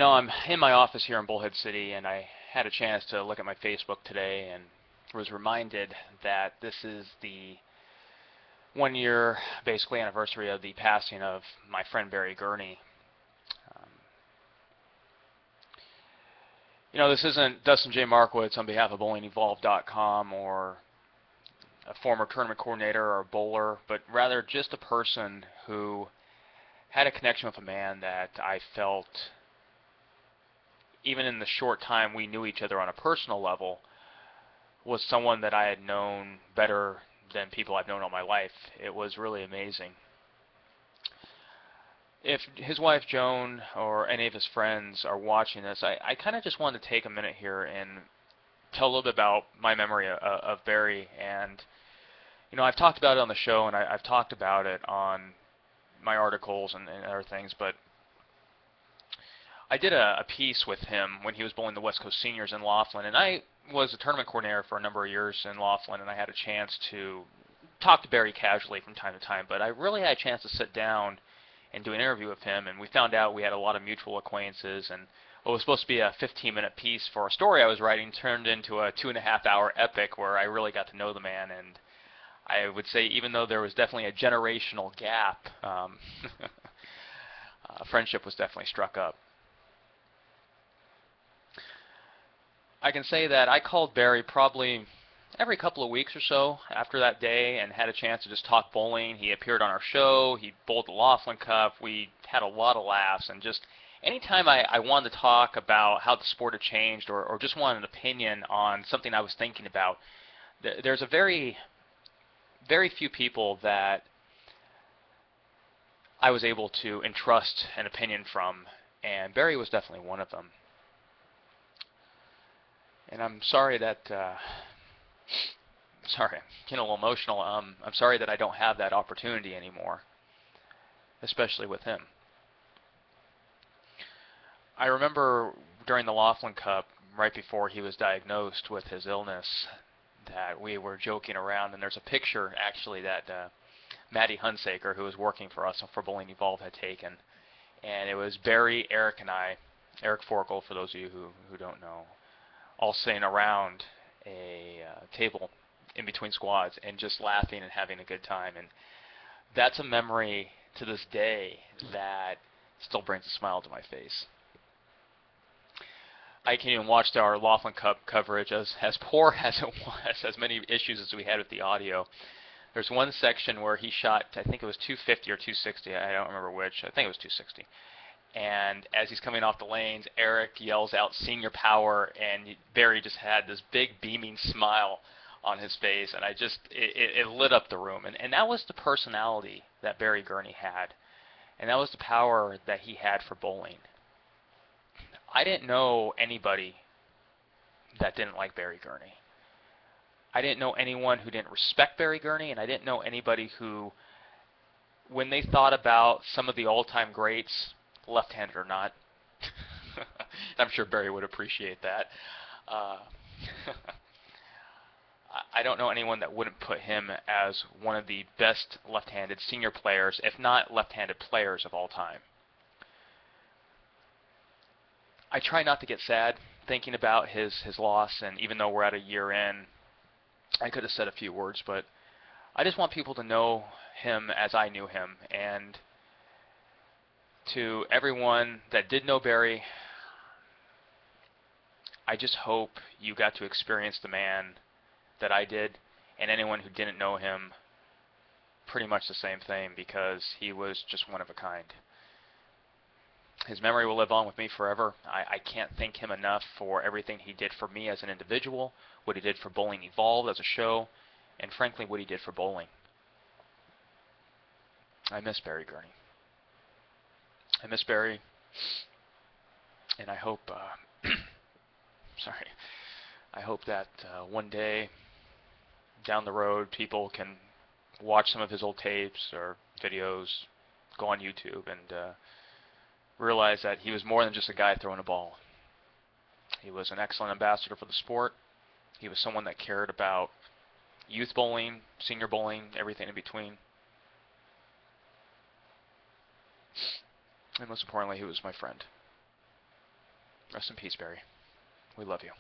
I'm in my office here in Bullhead City, and I had a chance to look at my Facebook today and was reminded that this is the 1 year, basically, anniversary of the passing of my friend Barry Gurney. Um, this isn't Dustin J. Markowitz on behalf of BowlingEvolved.com or a former tournament coordinator or a bowler, but rather just a person who had a connection with a man that I felt, even in the short time we knew each other on a personal level, was someone that I had known better than people I've known all my life. It was really amazing. If his wife Joan or any of his friends are watching this, I kind of just wanted to take a minute here and tell a little bit about my memory of Barry. And I've talked about it on the show, and I've talked about it on my articles and other things, but I did a piece with him when he was bowling the West Coast Seniors in Laughlin, and I was a tournament coordinator for a number of years in Laughlin, and I had a chance to talk to Barry casually from time to time, but I really had a chance to sit down and do an interview with him, and we found out we had a lot of mutual acquaintances, and what was supposed to be a 15-minute piece for a story I was writing turned into a 2.5-hour epic where I really got to know the man. And I would say, even though there was definitely a generational gap, friendship was definitely struck up. I can say that I called Barry probably every couple of weeks or so after that day and had a chance to just talk bowling. He appeared on our show. He bowled the Laughlin Cup. We had a lot of laughs, and just anytime I wanted to talk about how the sport had changed, or just wanted an opinion on something I was thinking about, there's a very few people that I was able to entrust an opinion from, and Barry was definitely one of them. And I'm sorry that, sorry, I'm getting a little emotional. I'm sorry that I don't have that opportunity anymore, especially with him. I remember during the Laughlin Cup, right before he was diagnosed with his illness, that we were joking around, and there's a picture actually that Maddie Hunsaker, who was working for us for Bowling Evolved, had taken, and it was Barry, Eric, and I, Eric Forkel, for those of you who don't know, all sitting around a table in between squads and just laughing and having a good time. And that's a memory to this day that still brings a smile to my face. I can even watch our Laughlin Cup coverage, as poor as it was, as many issues as we had with the audio. There's one section where he shot, I think it was 250 or 260, I don't remember which, I think it was 260. And as he's coming off the lanes, Eric yells out "Senior Power," and Barry just had this big beaming smile on his face, and it lit up the room. And that was the personality that Barry Gurney had, and that was the power that he had for bowling. I didn't know anybody that didn't like Barry Gurney. I didn't know anyone who didn't respect Barry Gurney, and I didn't know anybody who, when they thought about some of the all-time greats, left-handed or not, I'm sure Barry would appreciate that. I don't know anyone that wouldn't put him as one of the best left-handed senior players, if not left-handed players of all time. I try not to get sad thinking about his loss, and even though we're at a year in, I could have said a few words, but I just want people to know him as I knew him. And to everyone that did know Barry, I just hope you got to experience the man that I did, and anyone who didn't know him, pretty much the same thing, because he was just one of a kind. His memory will live on with me forever. I can't thank him enough for everything he did for me as an individual, what he did for Bowling Evolved as a show, and frankly what he did for bowling. I miss Barry Gurney. I miss Barry, and I hope, I hope that one day down the road people can watch some of his old tapes or videos, go on YouTube, and realize that he was more than just a guy throwing a ball. He was an excellent ambassador for the sport. He was someone that cared about youth bowling, senior bowling, everything in between. And most importantly, he was my friend. Rest in peace, Barry. We love you.